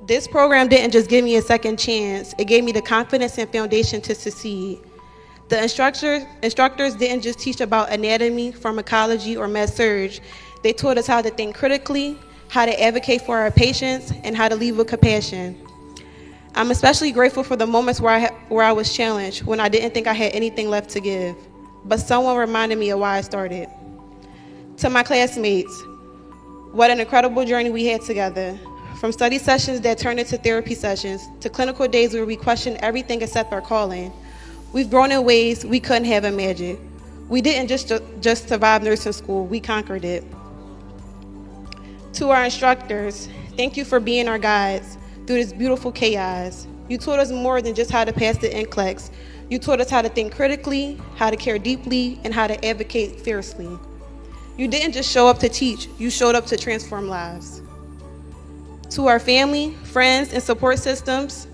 This program didn't just give me a second chance, it gave me the confidence and foundation to succeed. The instructors didn't just teach about anatomy, pharmacology, or med-surg. They taught us how to think critically, how to advocate for our patients, and how to lead with compassion. I'm especially grateful for the moments where I was challenged, when I didn't think I had anything left to give, but someone reminded me of why I started. To my classmates, what an incredible journey we had together. From study sessions that turned into therapy sessions, to clinical days where we questioned everything except our calling. We've grown in ways we couldn't have imagined. We didn't just survive nursing school, we conquered it. To our instructors, thank you for being our guides through this beautiful chaos. You taught us more than just how to pass the NCLEX. You taught us how to think critically, how to care deeply, and how to advocate fiercely. You didn't just show up to teach, you showed up to transform lives. To our family, friends, and support systems,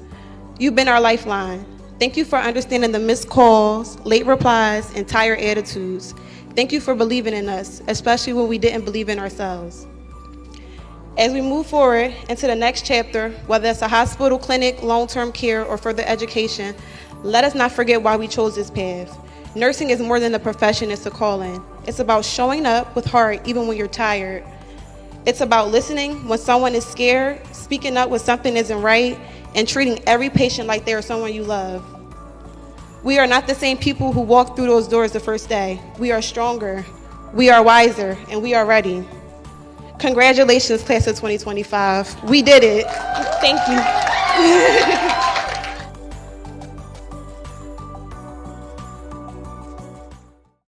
you've been our lifeline. Thank you for understanding the missed calls, late replies, and tired attitudes. Thank you for believing in us, especially when we didn't believe in ourselves. As we move forward into the next chapter, whether it's a hospital, clinic, long-term care, or further education, let us not forget why we chose this path. Nursing is more than a profession, it's a calling. It's about showing up with heart even when you're tired. It's about listening when someone is scared, speaking up when something isn't right, and treating every patient like they are someone you love. We are not the same people who walked through those doors the first day. We are stronger, we are wiser, and we are ready. Congratulations, class of 2025. We did it. Thank you.